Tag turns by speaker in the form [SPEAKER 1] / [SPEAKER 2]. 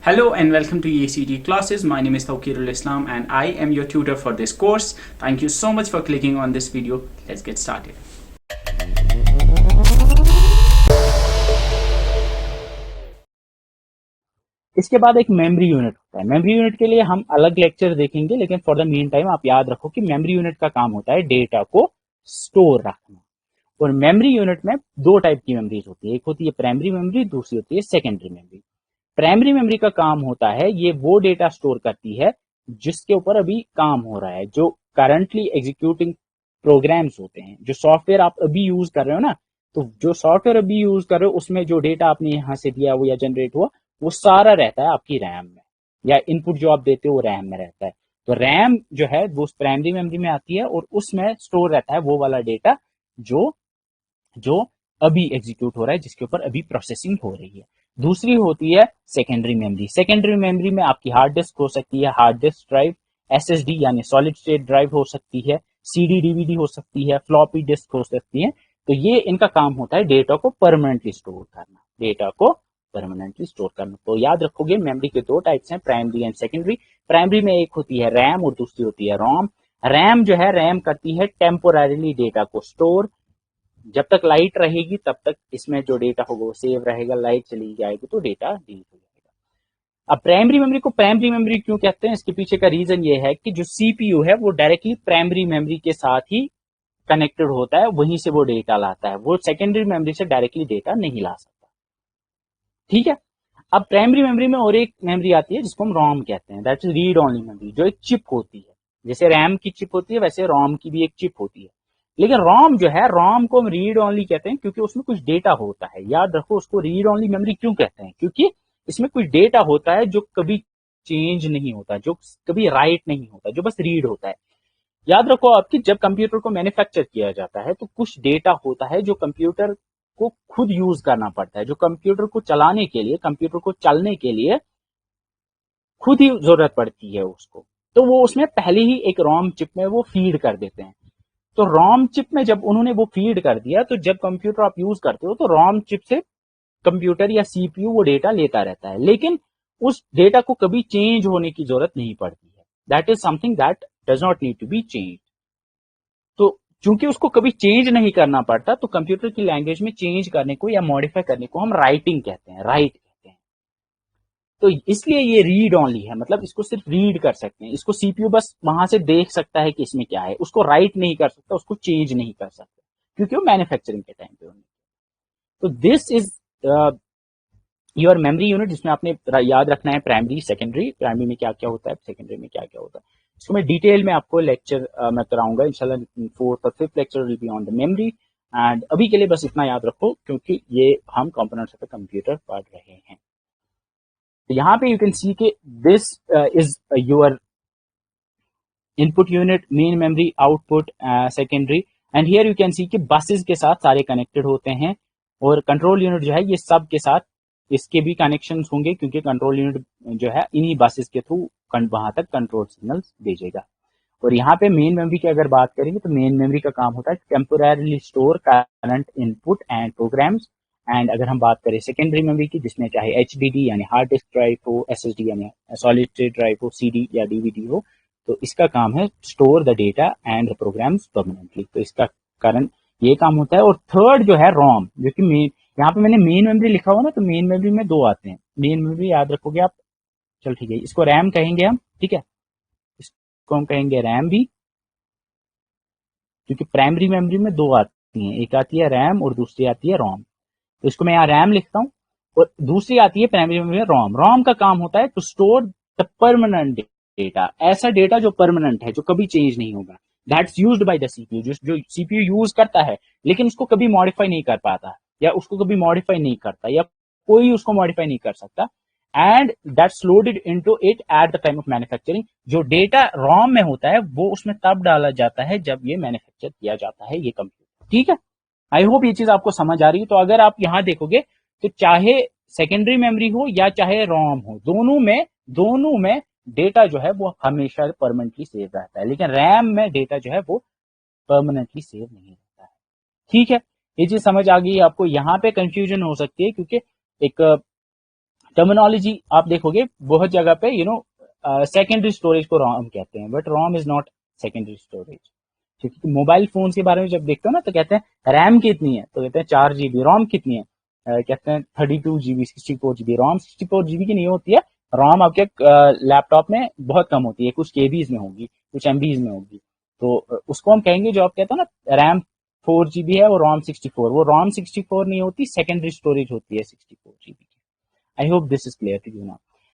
[SPEAKER 1] Hello and welcome to EACT classes. My name is Tawqirul Islam and I am your tutor for this course. Thank you so much for clicking on this video. Let's get started.
[SPEAKER 2] इसके बाद एक memory unit होता है। Memory unit के लिए हम अलग lecture देखेंगे, लेकिन फॉर द मीन टाइम आप याद रखो कि मेमोरी यूनिट का काम होता है डेटा को स्टोर रखना। और मेमोरी यूनिट में दो टाइप की मेमोरीज होती है, एक होती है प्राइमरी मेमोरी, दूसरी होती है सेकेंडरी मेमोरी। प्राइमरी मेमोरी का काम होता है ये वो डेटा स्टोर करती है जिसके ऊपर अभी काम हो रहा है, जो करंटली एग्जीक्यूटिंग प्रोग्राम्स होते हैं, जो सॉफ्टवेयर आप अभी यूज कर रहे हो ना, तो जो सॉफ्टवेयर अभी यूज कर रहे हो उसमें जो डेटा आपने यहां से दिया वो या जनरेट हुआ वो सारा रहता है आपकी रैम में, या इनपुट जो आप देते हो वो रैम में रहता है। तो रैम जो है वो प्राइमरी मेमोरी में आती है और उसमें स्टोर रहता है वो वाला डेटा जो जो अभी एग्जीक्यूट हो रहा है, जिसके ऊपर अभी प्रोसेसिंग हो रही है। दूसरी होती है सेकेंडरी मेमोरी। सेकेंडरी मेमोरी में आपकी हार्ड डिस्क हो सकती है, हार्ड डिस्क ड्राइव, एसएसडी यानी सॉलिड स्टेट ड्राइव हो सकती है, सीडी डीवीडी हो सकती है, फ्लॉपी डिस्क हो सकती है। तो ये इनका काम होता है डेटा को परमानेंटली स्टोर करना, डेटा को परमानेंटली स्टोर करना। तो याद रखोगे मेमोरी के दो टाइप्स हैं, प्राइमरी एंड सेकेंडरी। प्राइमरी में एक होती है रैम और दूसरी होती है रोम। रैम जो है, रैम करती है टेम्पोररीली डेटा को स्टोर। जब तक लाइट रहेगी तब तक इसमें जो डेटा होगा वो सेव रहेगा, लाइट चली जाएगी तो डेटा डिलीट हो जाएगा। अब प्राइमरी मेमोरी को प्राइमरी मेमोरी क्यों कहते हैं, इसके पीछे का रीजन ये है कि जो सीपीयू है वो डायरेक्टली प्राइमरी मेमोरी के साथ ही कनेक्टेड होता है, वहीं से वो डेटा लाता है, वो सेकेंडरी मेमोरी से डायरेक्टली डेटा नहीं ला सकता। ठीक है। अब प्राइमरी मेमोरी में और एक मेमोरी आती है जिसको हम रोम कहते हैं, that is read only memory, जो एक चिप होती है। जैसे रैम की चिप होती है वैसे रोम की भी एक चिप होती है। लेकिन रोम जो है, रोम को हम रीड ओनली कहते हैं क्योंकि उसमें कुछ डेटा होता है। याद रखो, उसको रीड ओनली मेमोरी क्यों कहते हैं, क्योंकि इसमें कुछ डेटा होता है जो कभी चेंज नहीं होता, जो कभी राइट नहीं होता, जो बस रीड होता है। याद रखो आपकी, जब कंप्यूटर को मैन्युफैक्चर किया जाता है तो कुछ डेटा होता है जो कंप्यूटर को खुद यूज करना पड़ता है, जो कंप्यूटर को चलाने के लिए, कंप्यूटर को चलने के लिए खुद ही जरूरत पड़ती है उसको। तो वो उसमें पहले ही एक रोम चिप में वो फीड कर देते हैं। तो रोम चिप में जब उन्होंने वो फीड कर दिया, तो जब कंप्यूटर आप यूज करते हो तो रोम चिप से कंप्यूटर या सीपीयू वो डेटा लेता रहता है, लेकिन उस डेटा को कभी चेंज होने की जरूरत नहीं पड़ती है। That is something that does not need to be change. तो चूंकि उसको कभी चेंज नहीं करना पड़ता, तो कंप्यूटर की लैंग्वेज में चेंज करने को या मॉडिफाई करने को हम राइटिंग कहते हैं, राइट कहते हैं। तो इसलिए ये रीड ओनली है, मतलब इसको सिर्फ रीड कर सकते हैं, इसको सीपीयू बस वहां से देख सकता है कि इसमें क्या है, उसको राइट नहीं कर सकता, उसको चेंज नहीं कर सकता, क्योंकि वो मैन्युफैक्चरिंग के टाइम पे होने। तो this is your memory unit, जिसमें आपने याद रखना है प्राइमरी सेकेंडरी, प्राइमरी में क्या क्या होता है, सेकेंडरी में क्या क्या होता है। इसको मैं डिटेल में आपको लेक्चर मैं कराऊंगा इंशाल्लाह। फोर्थ और fifth lecture will be on the memory. And अभी के लिए बस इतना याद रखो, क्योंकि ये हम कंपोनेंट्स ऑफ द कंप्यूटर पढ़ रहे हैं। तो यहाँ पे यू कैन सी कि this is your input unit, main memory, output, secondary. And here you can see कि बसेस के साथ सारे कनेक्टेड होते हैं, और कंट्रोल यूनिट जो है ये सब के साथ इसके भी कनेक्शन होंगे, क्योंकि कंट्रोल यूनिट जो है इन्हीं बसेस के थ्रू वहां तक कंट्रोल सिग्नल्स भेजेगा। और यहाँ पे मेन मेमोरी की अगर बात करेंगे तो मेन मेमोरी का काम होता है temporarily store current input and programs. And अगर हम बात करें सेकेंडरी मेमोरी की, जिसमें चाहे एचडीडी यानी हार्ड डिस्क ड्राइव हो, एसएसडी यानी सॉलिड स्टेट ड्राइव हो, सीडी या डीवीडी हो, तो इसका काम है store the data and the programs permanently. तो इसका कारण ये काम होता है। और थर्ड जो है रोम, जो कि मेन, यहाँ पे मैंने मेन मेमोरी लिखा हुआ ना, तो मेन मेमोरी में दो आते हैं। मेन मेमोरी याद रखोगे आप, चल ठीक है, इसको रैम कहेंगे हम, ठीक है, इसको हम कहेंगे रैम भी, क्योंकि प्राइमरी मेमोरी में दो आती हैं, एक आती है रैम और दूसरी आती है रोम। तो इसको मैं यहाँ रैम लिखता हूँ, और दूसरी आती है प्राइमरी मेमोरी में रोम। रोम का काम होता है to store the permanent data, ऐसा डेटा जो परमानेंट है, जो कभी चेंज नहीं होगा। That's used by the CPU, जो सीपीयू यूज करता है लेकिन उसको कभी मॉडिफाई नहीं कर पाता, या उसको कभी मॉडिफाई नहीं करता, या कोई उसको मॉडिफाई नहीं कर सकता। And that's loaded into it at the time of manufacturing. जो डेटा रॉम में होता है वो उसमें तब डाला जाता है जब ये मैन्युफैक्चर किया जाता है, ये कंप्यूटर। ठीक है, आई होप ये चीज आपको समझ आ रही है। तो अगर आप यहां देखोगे तो चाहे सेकेंडरी मेमोरी हो या चाहे रोम हो, दोनों में डेटा जो है वो हमेशा परमानेंटली सेव रहता है, लेकिन रैम में डेटा जो है वो परमानेंटली सेव नहीं रहता है। ठीक है, ये चीज समझ आ गई आपको। यहाँ पे कंफ्यूजन हो सकती है क्योंकि एक टर्मिनोलॉजी आप देखोगे बहुत जगह पे सेकेंडरी स्टोरेज को रॉम कहते हैं, but ROM is not secondary storage. क्योंकि मोबाइल फोन के बारे में जब देखते हो ना तो कहते हैं रैम कितनी है, तो कहते हैं 4 GB। रॉम कितनी है, कहते हैं 32 GB, 64 GB। रॉम 64 GB की नहीं होती है, रॉम आपके लैपटॉप में बहुत कम होती है, कुछ केबीज में होगी, कुछ एमबीज में होगी। तो उसको हम कहेंगे, जो आप कहते हो ना रैम 4 GB है, वो रॉम 64, वो रॉम 64 नहीं होती, सेकेंडरी स्टोरेज होती है 64 GB की। I hope this is clear to you now.